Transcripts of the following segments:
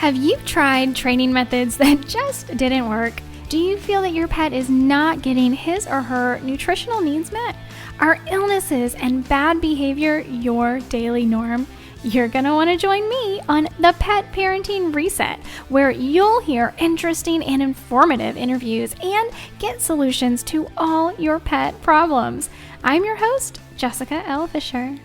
Have you tried training methods that just didn't work? Do you feel that your pet is not getting his or her nutritional needs met? Are illnesses and bad behavior your daily norm? You're going to want to join me on the Pet Parenting Reset, where you'll hear interesting and informative interviews and get solutions to all your pet problems. I'm your host, Jessica L. Fisher.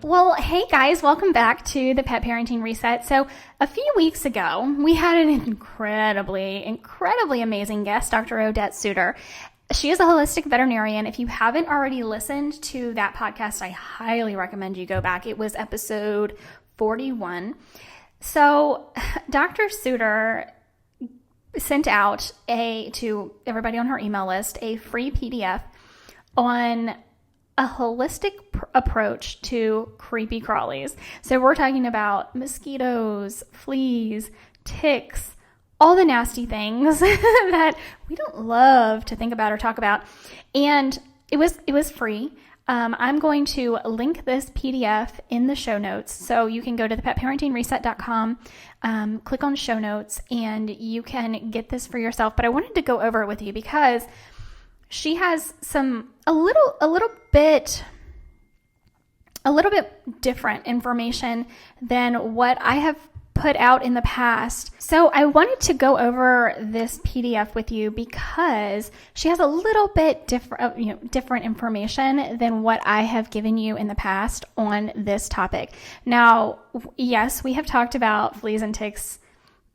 Well, hey guys, welcome back to the Pet Parenting Reset. So a few weeks ago, we had an incredibly amazing guest, Dr. Odette Suter. She is a holistic veterinarian. If you haven't already listened to that podcast, I highly recommend you go back. It was episode 41. So Dr. Suter sent out to everybody on her email list a free PDF on a holistic approach to creepy crawlies. So we're talking about mosquitoes, fleas, ticks, all the nasty things that we don't love to think about or talk about. And it was free. I'm going to link this PDF in the show notes. So you can go to thepetparentingreset.com, click on show notes, and you can get this for yourself. But I wanted to go over it with you because she has a little bit different information than what I have put out in the past. So I wanted to go over this PDF with you because she has a little bit different information than what I have given you in the past on this topic. Now, yes, we have talked about fleas and ticks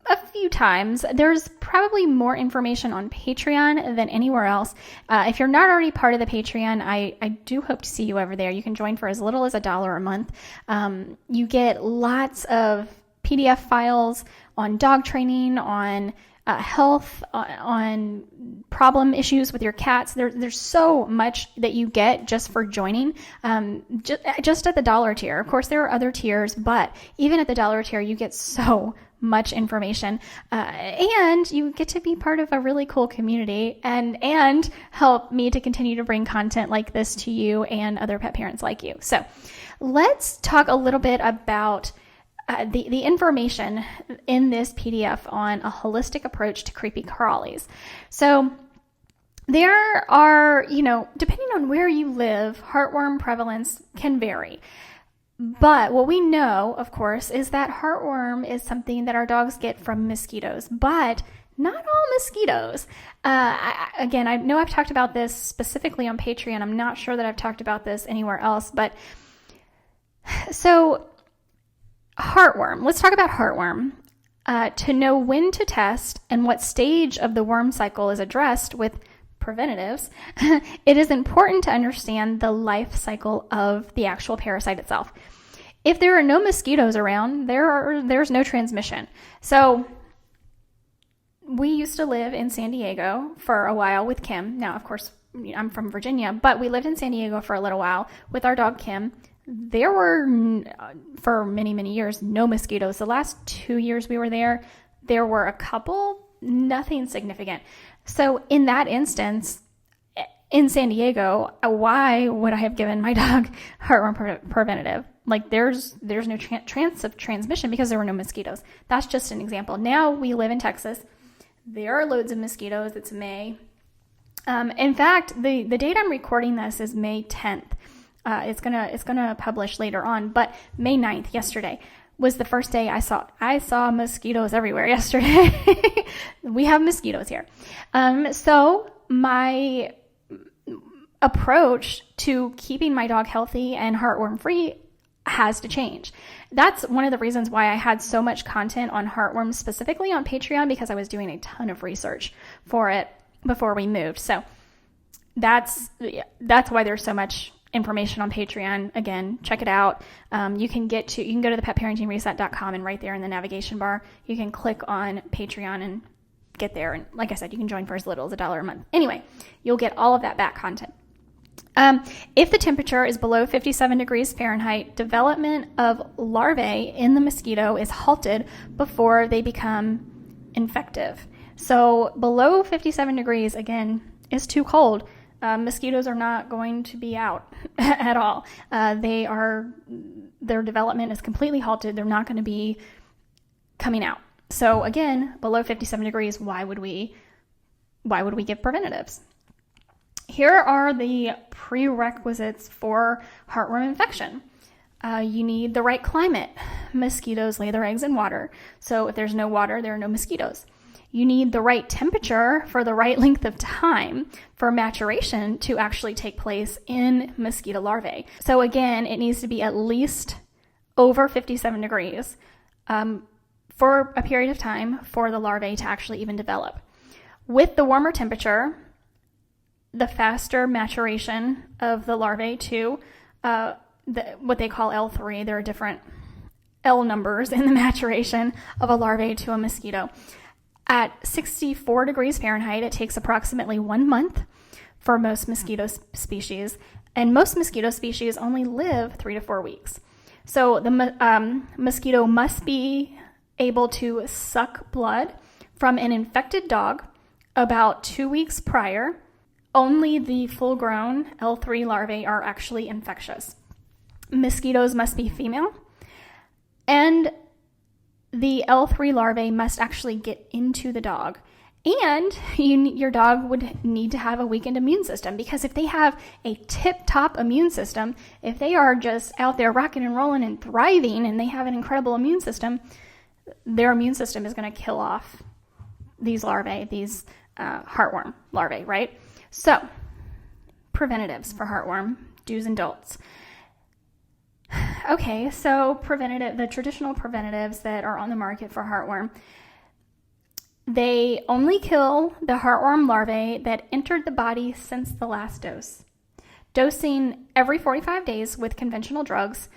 a few times. There's probably more information on Patreon than anywhere else. If you're not already part of the Patreon, I do hope to see you over there. You can join for as little as $1 a month. You get lots of PDF files on dog training, on health, on problem issues with your cats. There's so much that you get just for joining, just at the $1 tier. Of course, there are other tiers, but even at the $1 tier, you get so much information, and you get to be part of a really cool community and help me to continue to bring content like this to you and other pet parents like you. So let's talk a little bit about the information in this PDF on a holistic approach to creepy crawlies. So there are, depending on where you live, heartworm prevalence can vary. But what we know, of course, is that heartworm is something that our dogs get from mosquitoes, but not all mosquitoes. Again, I know I've talked about this specifically on Patreon. I'm not sure that I've talked about this anywhere else, but so heartworm. Let's talk about heartworm. To know when to test and what stage of the worm cycle is addressed with preventatives, it is important to understand the life cycle of the actual parasite itself. If there are no mosquitoes around, there's no transmission. So we used to live in San Diego for a while with Kim. Now, of course, I'm from Virginia, but we lived in San Diego for a little while with our dog Kim. There were, for many, many years, no mosquitoes. The last 2 years we were there were a couple, nothing significant. So in that instance, in San Diego, why would I have given my dog heartworm preventative? Like there's no chance of transmission because there were no mosquitoes. That's just an example. Now we live in Texas. There are loads of mosquitoes. It's May. In fact, the date I'm recording this is May 10th. It's gonna publish later on, but May 9th, yesterday, was the first day I saw mosquitoes everywhere yesterday. We have mosquitoes here. So my approach to keeping my dog healthy and heartworm free has to change. That's one of the reasons why I had so much content on heartworms specifically on Patreon, because I was doing a ton of research for it before we moved. So that's why there's so much information on Patreon. Again, check it out. You can go to thepetparentingreset.com, and right there in the navigation bar, you can click on Patreon and get there. And like I said, you can join for as little as $1 a month. Anyway, you'll get all of that back content. If the temperature is below 57 degrees Fahrenheit, development of larvae in the mosquito is halted before they become infective. So below 57 degrees, again, is too cold. Mosquitoes are not going to be out at all. Their development is completely halted. They're not going to be coming out. So again, below 57 degrees, why would we give preventatives? Here are the prerequisites for heartworm infection. You need the right climate. Mosquitoes lay their eggs in water. So if there's no water, there are no mosquitoes. You need the right temperature for the right length of time for maturation to actually take place in mosquito larvae. So again, it needs to be at least over 57 degrees for a period of time for the larvae to actually even develop. With the warmer temperature, the faster maturation of the larvae to what they call L3. There are different L numbers in the maturation of a larvae to a mosquito. At 64 degrees Fahrenheit, it takes approximately 1 month for most mosquito species, and most mosquito species only live 3 to 4 weeks. So the mosquito must be able to suck blood from an infected dog about 2 weeks prior. Only the full-grown L3 larvae are actually infectious. Mosquitoes must be female, and the L3 larvae must actually get into the dog. And your dog would need to have a weakened immune system, because if they have a tip-top immune system, if they are just out there rocking and rolling and thriving and they have an incredible immune system, their immune system is going to kill off these larvae, these heartworm larvae, right? So, preventatives for heartworm, do's and don'ts. Okay, so the traditional preventatives that are on the market for heartworm, they only kill the heartworm larvae that entered the body since the last dose. Dosing every 45 days with conventional drugs.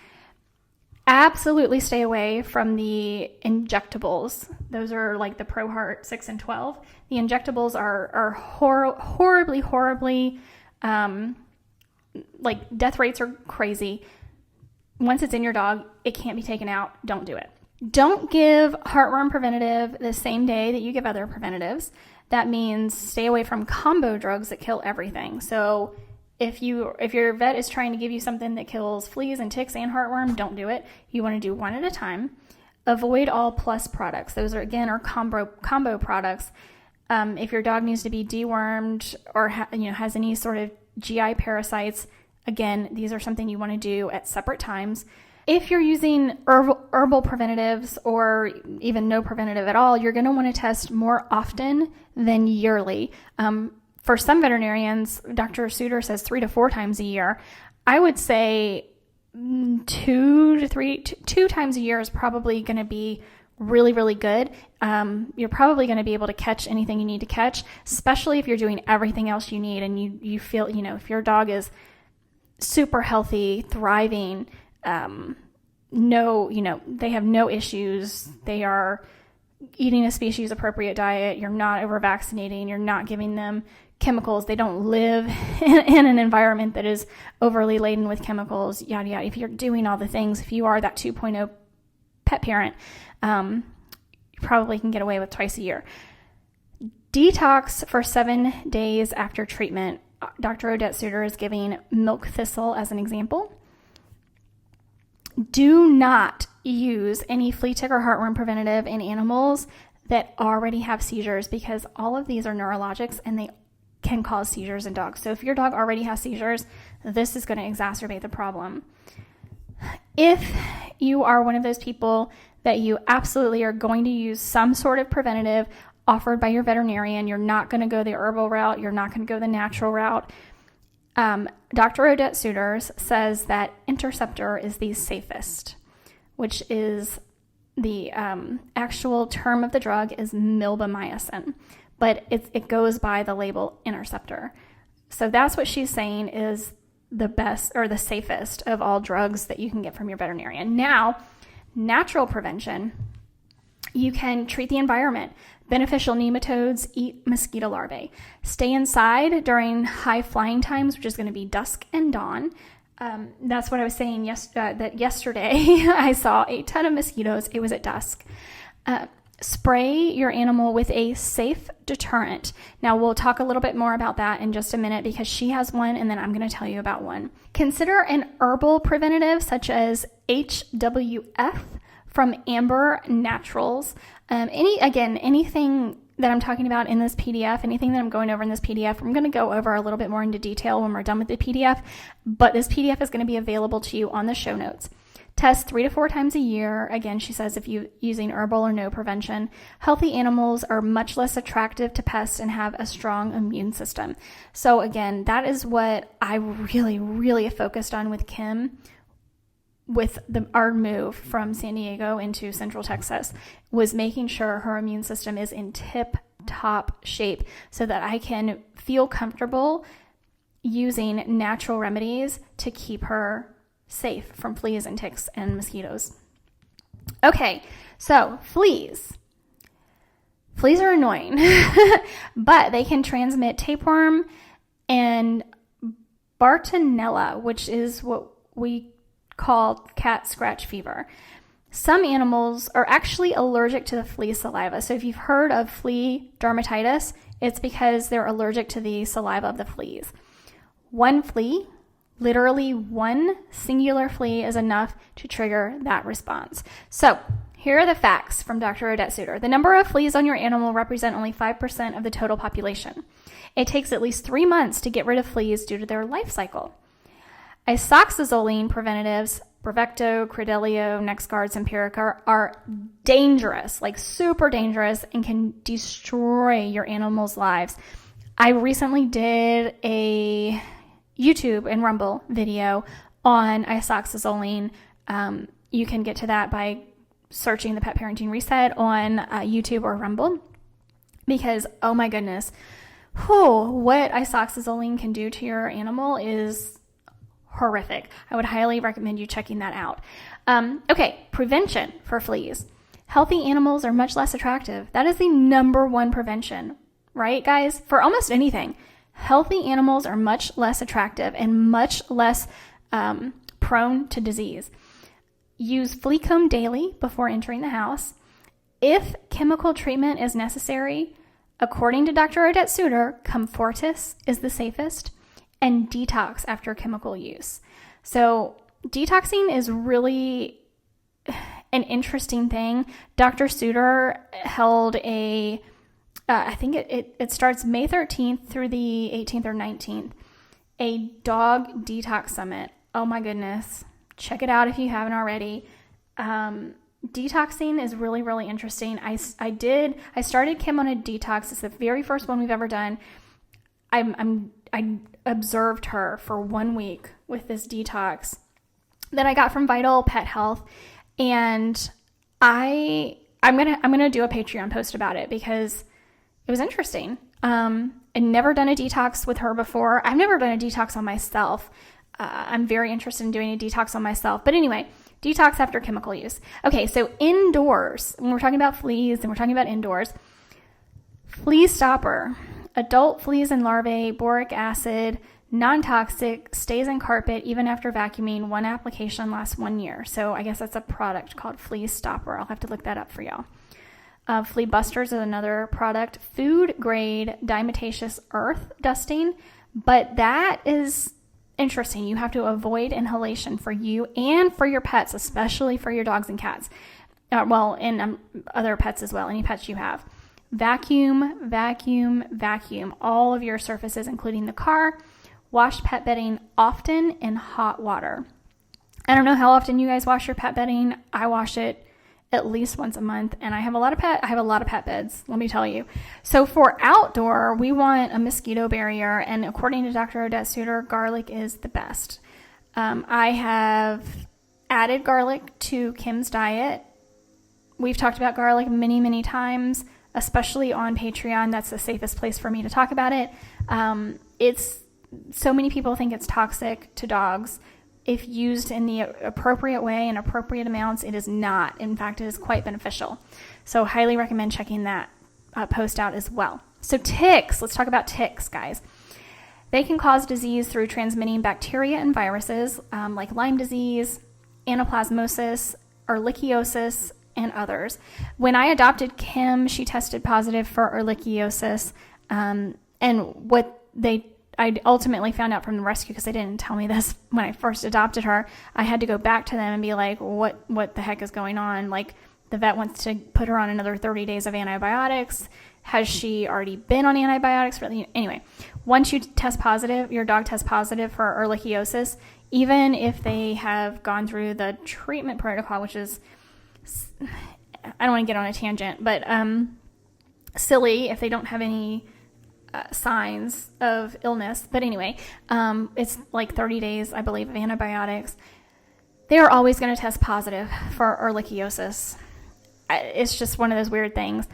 Absolutely stay away from the injectables. Those are like the ProHeart 6 and 12. The injectables are horribly, like death rates are crazy. Once it's in your dog, it can't be taken out. Don't do it. Don't give heartworm preventative the same day that you give other preventatives. That means stay away from combo drugs that kill everything. So if your vet is trying to give you something that kills fleas and ticks and heartworm, don't do it. You want to do one at a time. Avoid all plus products. Those are combo products. If your dog needs to be dewormed or has any sort of GI parasites, again, these are something you want to do at separate times. If you're using herbal preventatives or even no preventative at all, you're going to want to test more often than yearly. For some veterinarians, Dr. Suter says 3 to 4 times a year. I would say 2 times a year is probably going to be really, really good. You're probably going to be able to catch anything you need to catch, especially if you're doing everything else you need and you feel, if your dog is super healthy, thriving, they have no issues. They are eating a species appropriate diet. You're not over vaccinating. You're not giving them chemicals. They don't live in an environment that is overly laden with chemicals, yada, yada. If you're doing all the things, if you are that 2.0 pet parent, you probably can get away with twice a year. Detox for 7 days after treatment. Dr. Odette Suter is giving milk thistle as an example. Do not use any flea, tick, or heartworm preventative in animals that already have seizures, because all of these are neurologics and they can cause seizures in dogs. So if your dog already has seizures, this is going to exacerbate the problem. If you are one of those people that you absolutely are going to use some sort of preventative offered by your veterinarian, you're not going to go the herbal route, you're not going to go the natural route. Dr. Odette Suter says that Interceptor is the safest, which is the actual term of the drug is milbemycin, but it goes by the label Interceptor. So that's what she's saying is the best or the safest of all drugs that you can get from your veterinarian. Now, natural prevention, you can treat the environment. Beneficial nematodes eat mosquito larvae. Stay inside during high flying times, which is going to be dusk and dawn. That's what I was saying that yesterday I saw a ton of mosquitoes. It was at dusk. spray your animal with a safe deterrent. Now, we'll talk a little bit more about that in just a minute because she has one, and then I'm going to tell you about one. Consider an herbal preventative such as HWF from Amber Naturals. Anything that I'm talking about in this PDF, anything that I'm going over in this PDF, I'm going to go over a little bit more into detail when we're done with the PDF, but this PDF is going to be available to you on the show notes. Test 3 to 4 times a year. Again, she says if you're using herbal or no prevention. Healthy animals are much less attractive to pests and have a strong immune system. So again, that is what I really, really focused on with Kim with our move from San Diego into Central Texas, was making sure her immune system is in tip-top shape so that I can feel comfortable using natural remedies to keep her safe from fleas and ticks and mosquitoes. Okay, so fleas. Fleas are annoying, but they can transmit tapeworm and Bartonella, which is what we call cat scratch fever. Some animals are actually allergic to the flea saliva. So if you've heard of flea dermatitis, it's because they're allergic to the saliva of the fleas. One flea, literally one singular flea, is enough to trigger that response. So here are the facts from Dr. Odette Suter. The number of fleas on your animal represent only 5% of the total population. It takes at least 3 months to get rid of fleas due to their life cycle. Isoxazoline preventatives, Bravecto, Credelio, NexGard, Simparica are dangerous, like super dangerous, and can destroy your animal's lives. I recently did a YouTube and Rumble video on isoxazoline. You can get to that by searching the Pet Parenting Reset on YouTube or Rumble, because oh my goodness, what isoxazoline can do to your animal is horrific. I would highly recommend you checking that out. Okay, prevention for fleas. Healthy animals are much less attractive. That is the number one prevention, right, guys? For almost anything. Healthy animals are much less attractive and much less prone to disease. Use flea comb daily before entering the house. If chemical treatment is necessary, according to Dr. Odette Suter, Comfortis is the safest, and detox after chemical use. So detoxing is really an interesting thing. Dr. Suter held I think it starts May 13th through the 18th or 19th, a dog detox summit. Oh my goodness. Check it out if you haven't already. Detoxing is really, really interesting. I started Kim on a detox. It's the very first one we've ever done. I observed her for 1 week with this detox that I got from Vital Pet Health, and I'm gonna do a Patreon post about it because it was interesting. I'd never done a detox with her before. I've never done a detox on myself. I'm very interested in doing a detox on myself. But anyway, detox after chemical use. Okay, so indoors, when we're talking about fleas and we're talking about indoors, flea stopper. Adult fleas and larvae, boric acid, non-toxic, stays in carpet even after vacuuming. One application lasts 1 year. So I guess that's a product called Flea Stopper. I'll have to look that up for y'all. Flea Busters is another product. Food grade diatomaceous earth dusting. But that is interesting. You have to avoid inhalation for you and for your pets, especially for your dogs and cats. And other pets as well, any pets you have. Vacuum, vacuum, vacuum all of your surfaces, including the car. Wash pet bedding often in hot water. I don't know how often you guys wash your pet bedding. I wash it at least once a month, and I have a lot of pet beds, let me tell you. So for outdoor, we want a mosquito barrier, and according to Dr. Odette Suter, garlic is the best. I have added garlic to Kim's diet. We've talked about garlic many, many times, especially on Patreon. That's the safest place for me to talk about it. So many people think it's toxic to dogs. If used in the appropriate way and appropriate amounts, it is not. In fact, it is quite beneficial. So highly recommend checking that post out as well. So ticks, let's talk about ticks, guys. They can cause disease through transmitting bacteria and viruses like Lyme disease, anaplasmosis, ehrlichiosis, and others. When I adopted Kim, she tested positive for ehrlichiosis. And I ultimately found out from the rescue, because they didn't tell me this when I first adopted her. I had to go back to them and be like, what the heck is going on? Like, the vet wants to put her on another 30 days of antibiotics. Has she already been on antibiotics? Anyway, once you test positive, your dog tests positive for ehrlichiosis, even if they have gone through the treatment protocol, which is, I don't want to get on a tangent, but silly if they don't have any signs of illness. But anyway, it's like 30 days, I believe, of antibiotics. They are always going to test positive for ehrlichiosis. It's just one of those weird things.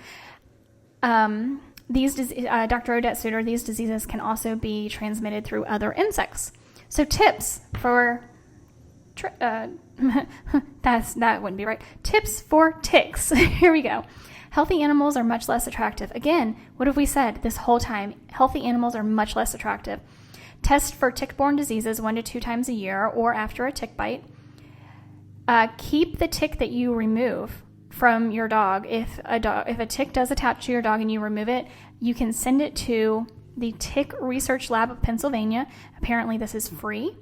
Dr. Odette Suter, these diseases can also be transmitted through other insects. So tips for, that wouldn't be right. Tips for ticks. Here we go. Healthy animals are much less attractive. Again, what have we said this whole time? Healthy animals are much less attractive. Test for tick-borne diseases 1 to 2 times a year or after a tick bite. Keep the tick that you remove from your dog. If a tick does attach to your dog and you remove it, you can send it to the Tick Research Lab of Pennsylvania. Apparently this is free.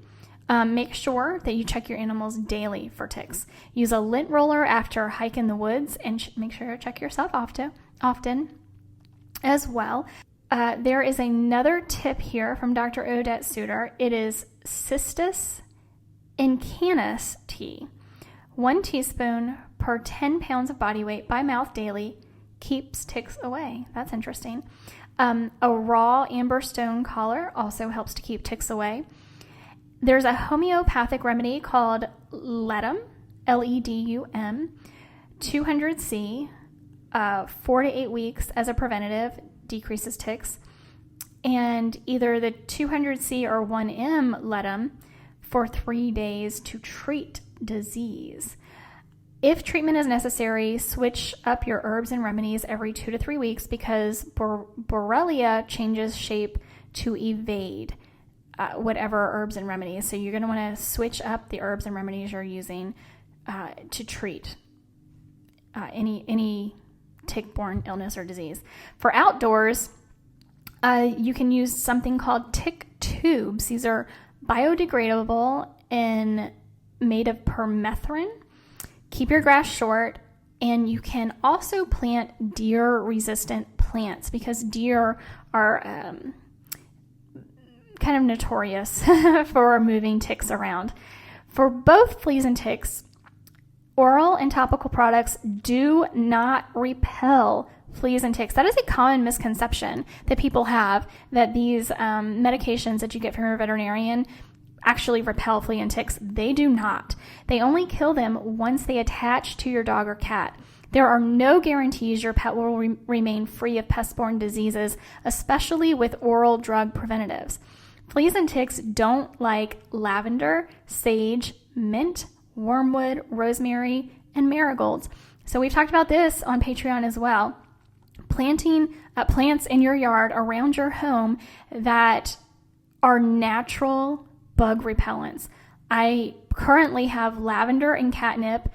Make sure that you check your animals daily for ticks. Use a lint roller after a hike in the woods, and make sure to check yourself often as well. There is another tip here from Dr. Odette Suter. It is Cistus incanus tea. 1 teaspoon per 10 pounds of body weight by mouth daily keeps ticks away. That's interesting. A raw amber stone collar also helps to keep ticks away. There's a homeopathic remedy called Ledum, Ledum, 200C, 4 to 8 weeks as a preventative, decreases ticks. And either the 200C or 1M Ledum for 3 days to treat disease. If treatment is necessary, switch up your herbs and remedies every 2 to 3 weeks, because Borrelia changes shape to evade whatever herbs and remedies. So you're going to want to switch up the herbs and remedies you're using to treat any tick-borne illness or disease. For outdoors, you can use something called tick tubes. These are biodegradable and made of permethrin. Keep your grass short, and you can also plant deer-resistant plants, because deer are kind of notorious for moving ticks around. For both fleas and ticks, oral and topical products do not repel fleas and ticks. That is a common misconception that people have, that these medications that you get from your veterinarian actually repel flea and ticks. They do not. They only kill them once they attach to your dog or cat. There are no guarantees your pet will remain free of pest-borne diseases, especially with oral drug preventatives. Fleas and ticks don't like lavender, sage, mint, wormwood, rosemary, and marigolds. So we've talked about this on Patreon as well. Planting plants in your yard around your home that are natural bug repellents. I currently have lavender and catnip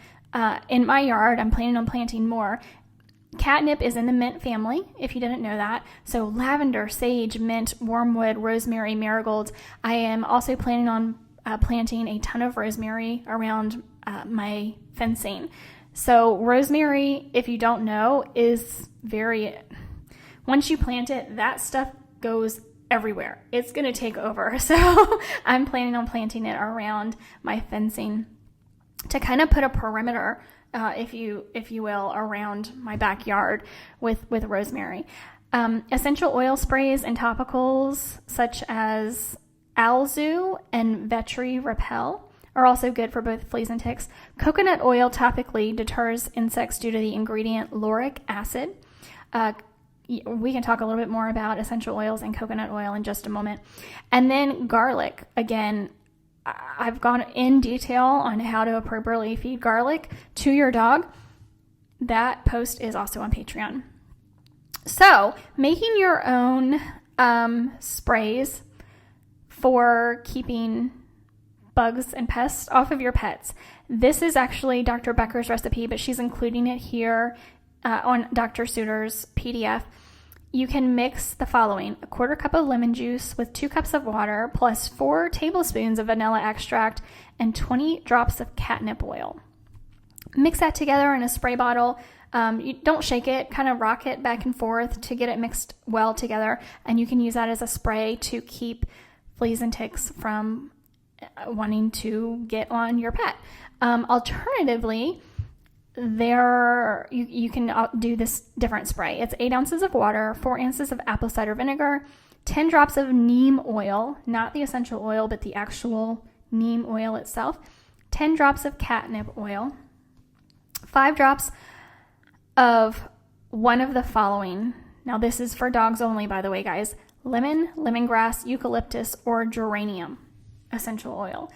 in my yard. I'm planning on planting more. Catnip is in the mint family, if you didn't know that. So lavender, sage, mint, wormwood, rosemary, marigolds. I am also planning on planting a ton of rosemary around my fencing. So rosemary, if you don't know, is once you plant it, that stuff goes everywhere. It's going to take over. So I'm planning on planting it around my fencing to kind of put a perimeter, if you will, around my backyard with rosemary. Essential oil sprays and topicals such as Alzu and Vetri Repel are also good for both fleas and ticks. Coconut oil topically deters insects due to the ingredient lauric acid. We can talk a little bit more about essential oils and coconut oil in just a moment. And then garlic. Again, I've gone in detail on how to appropriately feed garlic to your dog. That post is also on Patreon. So, making your own sprays for keeping bugs and pests off of your pets. This is actually Dr. Becker's recipe, but she's including it here on Dr. Suter's PDF. You can mix the following: a 1/4 cup of lemon juice with 2 cups of water plus 4 tablespoons of vanilla extract and 20 drops of catnip oil. Mix that together in a spray bottle. You don't shake it, kind of rock it back and forth to get it mixed well together, and you can use that as a spray to keep fleas and ticks from wanting to get on your pet. Alternatively, you can do this different spray. It's 8 ounces of water, 4 ounces of apple cider vinegar, 10 drops of neem oil, not the essential oil, but the actual neem oil itself, 10 drops of catnip oil, 5 drops of one of the following. Now, this is for dogs only, by the way, guys: lemon, lemongrass, eucalyptus, or geranium essential oil.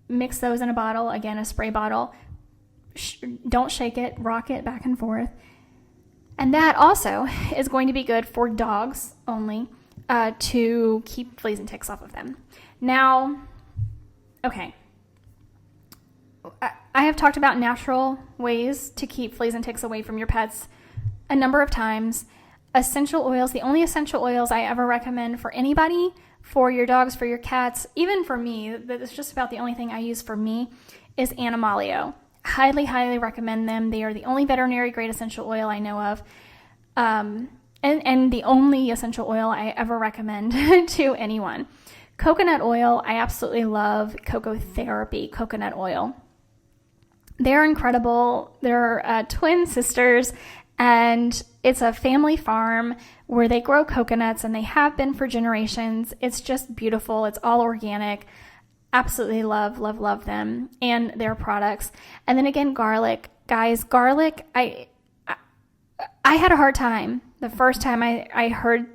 Mix those in a bottle, again, a spray bottle. Don't shake it, rock it back and forth. And that also is going to be good for dogs only, to keep fleas and ticks off of them. Now, okay, I have talked about natural ways to keep fleas and ticks away from your pets a number of times. Essential oils, the only essential oils I ever recommend for anybody, for your dogs, for your cats, even for me, that's just about the only thing I use for me, is Animalio. Highly, highly recommend them. They are the only veterinary grade essential oil I know of, and the only essential oil I ever recommend to anyone. Coconut oil, I absolutely love Coco Therapy coconut oil. They're incredible. They're twin sisters, and it's a family farm where they grow coconuts, and they have been for generations. It's just beautiful. It's all organic. Absolutely love, love, love them and their products. And then again, garlic. Guys, garlic, I had a hard time the first time I heard,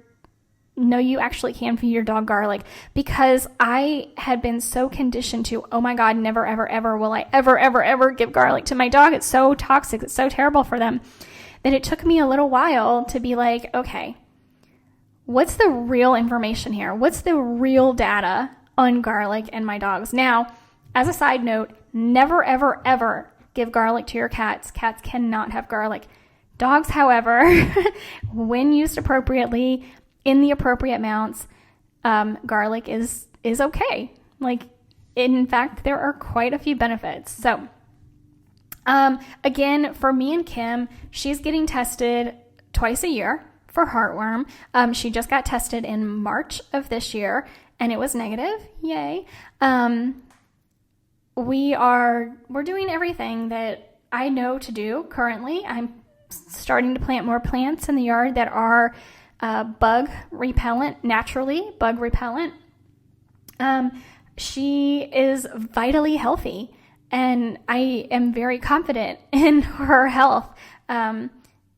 no, you actually can feed your dog garlic, because I had been so conditioned to, oh my God, never, ever, ever will I ever, ever, ever give garlic to my dog. It's so toxic. It's so terrible for them, that it took me a little while to be like, okay, what's the real information here? What's the real data on garlic and my dogs? Now, as a side note, never, ever, ever give garlic to your cats. Cats cannot have garlic. Dogs, however, when used appropriately, in the appropriate amounts, garlic is okay. Like, in fact, there are quite a few benefits. So, again, for me and Kim, she's getting tested twice a year for heartworm. She just got tested in March of this year, and it was negative. Yay. We're doing everything that I know to do currently. I'm starting to plant more plants in the yard that are bug repellent, naturally bug repellent. She is vitally healthy, and I am very confident in her health.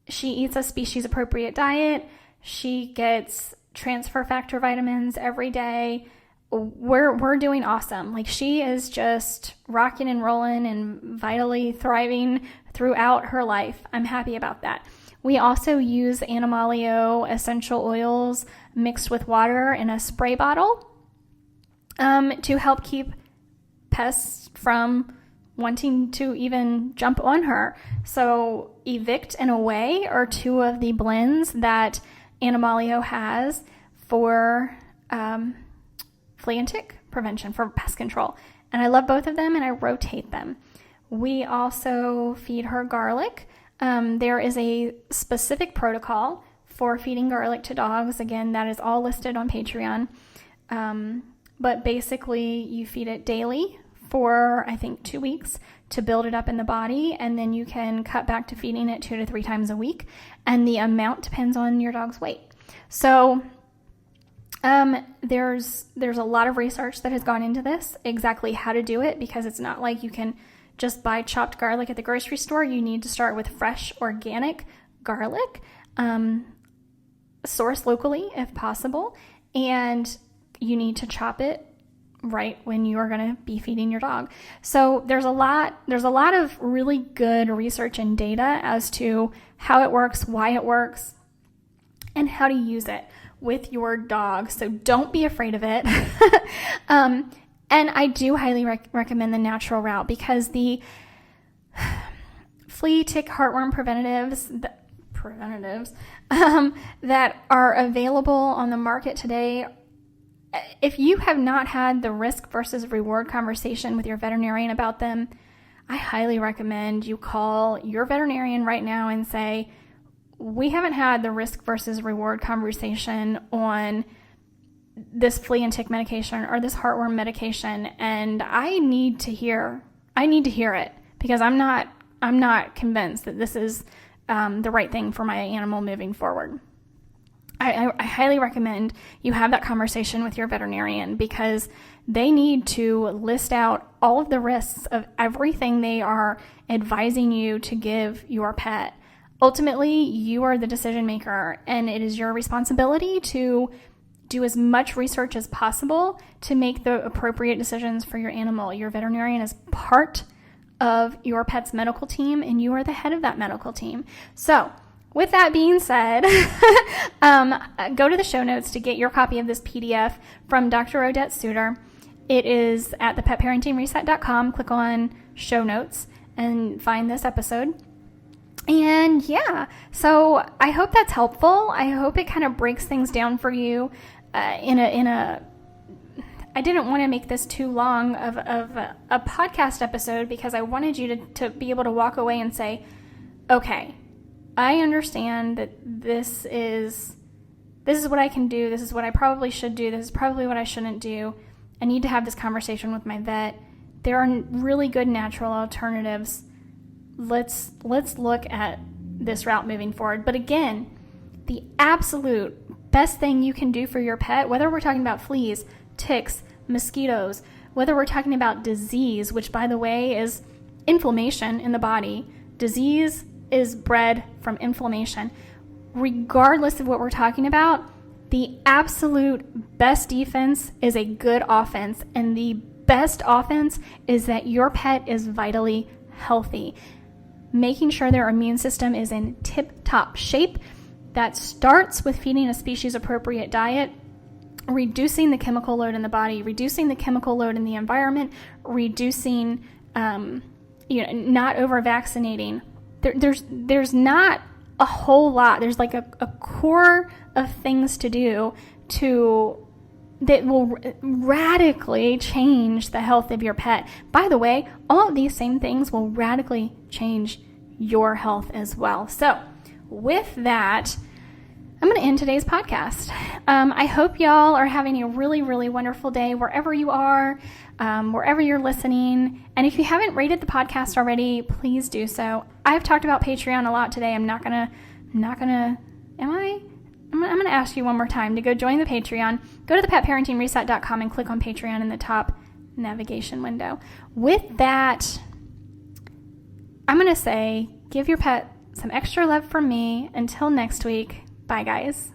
She eats a species appropriate diet. She gets transfer factor vitamins every day. We're doing awesome. Like, she is just rocking and rolling and vitally thriving throughout her life. I'm happy about that. We also use Animalio essential oils mixed with water in a spray bottle to help keep pests from wanting to even jump on her. So Evict and Away are 2 of the blends that Animalio has for flea and tick prevention, for pest control. And I love both of them, and I rotate them. We also feed her garlic. There is a specific protocol for feeding garlic to dogs. Again, that is all listed on Patreon. But basically, you feed it daily for, I think, 2 weeks to build it up in the body, and then you can cut back to feeding it 2 to 3 times a week, and the amount depends on your dog's weight. So there's a lot of research that has gone into this, exactly how to do it, because it's not like you can just buy chopped garlic at the grocery store. You need to start with fresh, organic garlic, sourced locally if possible, and you need to chop it right when you are going to be feeding your dog. So there's a lot of really good research and data as to how it works, why it works, and how to use it with your dog. So don't be afraid of it. And I do highly recommend the natural route, because the flea, tick, heartworm preventatives that are available on the market today, if you have not had the risk versus reward conversation with your veterinarian about them, I highly recommend you call your veterinarian right now and say, we haven't had the risk versus reward conversation on this flea and tick medication or this heartworm medication, and I need to hear it, because I'm not convinced that this is the right thing for my animal moving forward. I highly recommend you have that conversation with your veterinarian, because they need to list out all of the risks of everything they are advising you to give your pet. Ultimately, you are the decision maker, and it is your responsibility to do as much research as possible to make the appropriate decisions for your animal. Your veterinarian is part of your pet's medical team, and you are the head of that medical team. So, with that being said, go to the show notes to get your copy of this PDF from Dr. Odette Suter. It is at thepetparentingreset.com. Click on show notes and find this episode. And yeah, so I hope that's helpful. I hope it kind of breaks things down for you I didn't want to make this too long of a podcast episode, because I wanted you to be able to walk away and say, okay, I understand that this is what I can do. This is what I probably should do. This is probably what I shouldn't do. I need to have this conversation with my vet. There are really good natural alternatives. Let's look at this route moving forward. But again, the absolute best thing you can do for your pet, whether we're talking about fleas, ticks, mosquitoes, whether we're talking about disease, which by the way is inflammation in the body. Disease is bred from inflammation. Regardless of what we're talking about, the absolute best defense is a good offense, and the best offense is that your pet is vitally healthy. Making sure their immune system is in tip-top shape. That starts with feeding a species-appropriate diet, reducing the chemical load in the body, reducing the chemical load in the environment, reducing, not over-vaccinating. There's not a whole lot. There's like a core of things to do that will radically change the health of your pet. By the way, all of these same things will radically change your health as well. So with that, I'm going to end today's podcast. I hope y'all are having a really, really wonderful day wherever you are, wherever you're listening. And if you haven't rated the podcast already, please do so. I've talked about Patreon a lot today. I'm going to ask you one more time to go join the Patreon. Go to thepetparentingreset.com and click on Patreon in the top navigation window. With that, I'm going to say, give your pet some extra love from me. Until next week. Bye, guys.